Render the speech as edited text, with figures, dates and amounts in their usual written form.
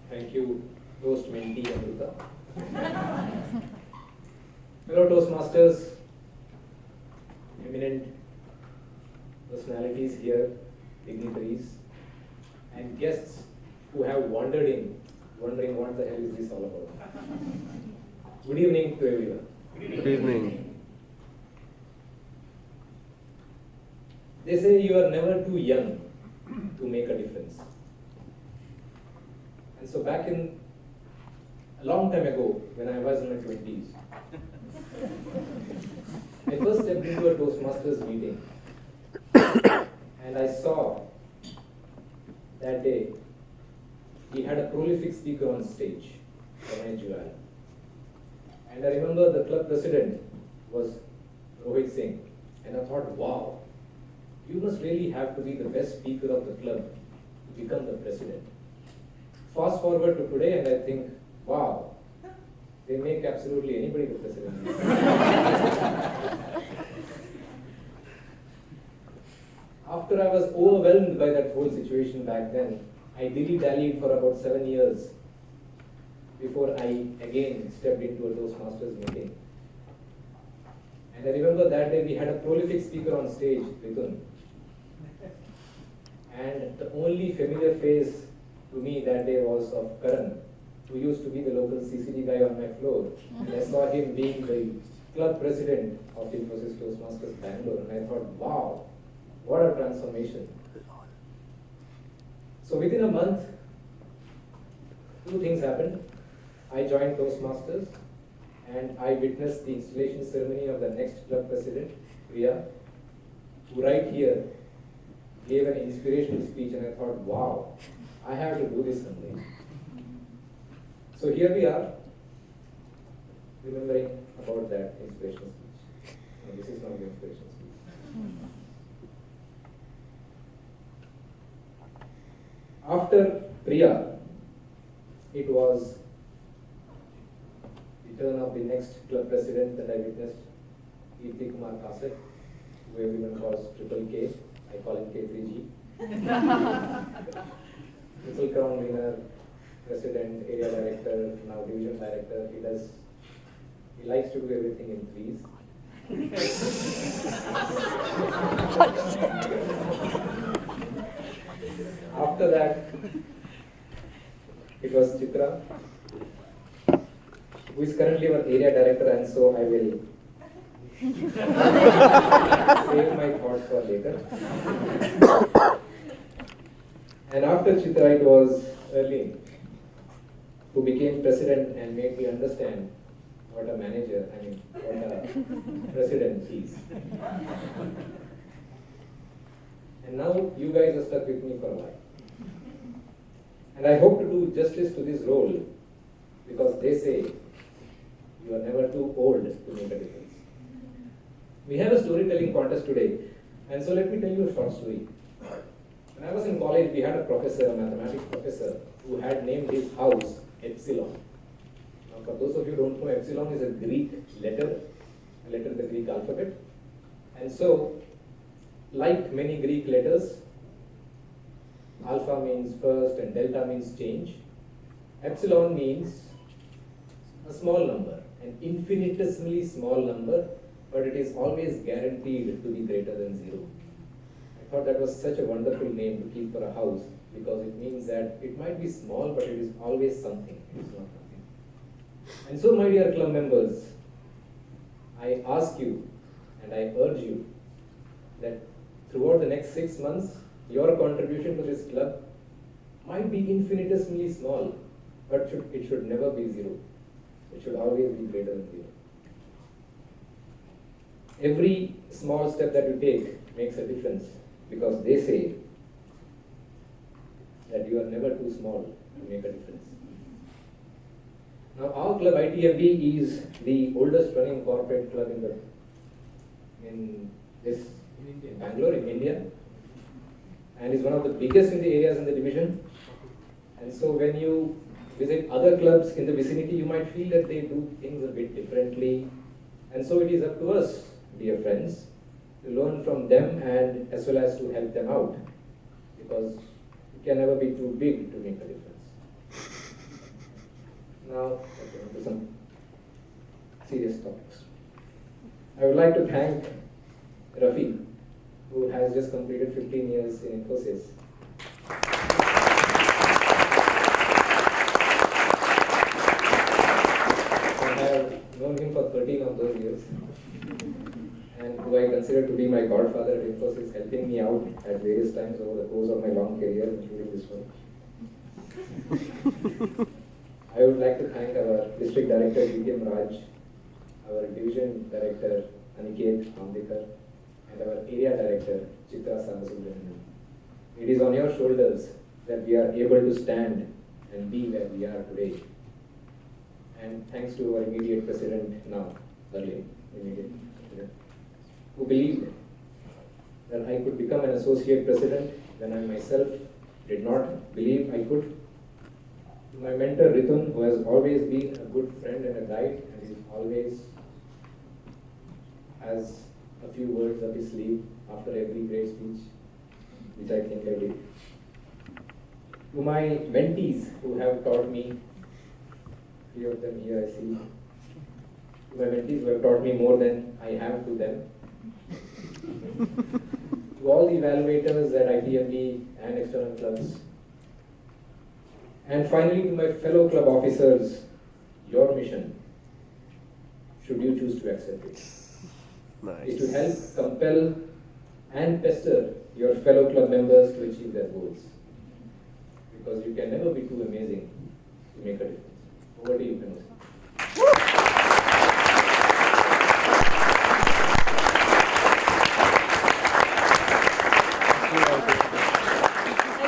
Thank you, Toast Mentee Amrita. Hello, Toastmasters, eminent personalities here, dignitaries, and guests who have wandered in, wondering what the hell is this all about. Good evening to everyone. Good evening. They say you are never too young to make a difference. And so back in a long time ago, when I was in my 20s, I first stepped into a Toastmasters meeting and I saw that day we had a prolific speaker on stage, Ramesh Jual. And I remember the club president was Rohit Singh, and I thought, wow, you must really have to be the best speaker of the club to become the president. Fast forward to today and I think, wow, they make absolutely anybody the president. After I was overwhelmed by that whole situation back then, I dilly-dallied for about 7 years before I again stepped into a Toastmasters meeting. And I remember that day we had a prolific speaker on stage, Rithun. And the only familiar face to me that day was of Karan, who used to be the local CCD guy on my floor. And I saw him being the club president of Infosys Toastmasters Bangalore. And I thought, wow, what a transformation. So within a month, two things happened. I joined Toastmasters and I witnessed the installation ceremony of the next club president, Priya, who right here gave an inspirational speech, and I thought, wow, I have to do this someday. So here we are, remembering about that inspirational speech. No, this is not the inspirational speech. After Priya, it was the turn of the next club president that I witnessed, Kirti Kumar Kasek, who everyone calls Triple K. I call him K3G. Triple Crown winner, president, area director, now division director. He likes to do everything in threes. After that, it was Chitra, who is currently our area director, and so I will save my thoughts for later. And after Chitra, it was Erlin, who became president and made me understand what a manager, what a president is. And now you guys are stuck with me for a while. And I hope to do justice to this role, because they say you are never too old to make a difference. We have a storytelling contest today, and so let me tell you a short story. When I was in college, we had a professor, a mathematics professor, who had named his house Epsilon. Now, for those of you who don't know, Epsilon is a Greek letter, a letter in the Greek alphabet. And so, like many Greek letters, alpha means first and delta means change. Epsilon means a small number, an infinitesimally small number, but it is always guaranteed to be greater than zero. I thought that was such a wonderful name to keep for a house, because it means that it might be small, but it is always something. It is not nothing. And so, my dear club members, I ask you and I urge you that throughout the next 6 months, your contribution to this club might be infinitesimally small, but it should never be zero. It should always be greater than zero. Every small step that you take makes a difference, because they say that you are never too small to make a difference. Now, our club ITMB is the oldest running corporate club in Bangalore, in India, and is one of the biggest in the areas in the division. And so when you visit other clubs in the vicinity, you might feel that they do things a bit differently. And so it is up to us, dear friends, to learn from them and as well as to help them out, because it can never be too big to make a difference. nice topics. I would like to thank Rafi, who has just completed 15 years in Infosys. I have known him for 13 of those years, and who I consider to be my godfather at Infosys, helping me out at various times over the course of my long career, including this one. I would like to thank our District Director, D.M. Raj, our Division Director, Aniket Ambekar, and our Area Director, Chitra Samasubramanian. It is on your shoulders that we are able to stand and be where we are today. And thanks to our immediate President now, earlier, immediate President, who believed that I could become an Associate President when I myself did not believe I could. To my mentor Ritun, who has always been a good friend and a guide, and he always has a few words up his sleeve after every great speech, which I think I did. To my mentees who have taught me, three of them here I see, to my mentees who have taught me more than I have to them. To all the evaluators at ITMB and external clubs. And finally, to my fellow club officers, your mission, should you choose to accept it, is to help compel and pester your fellow club members to achieve their goals. Because you can never be too amazing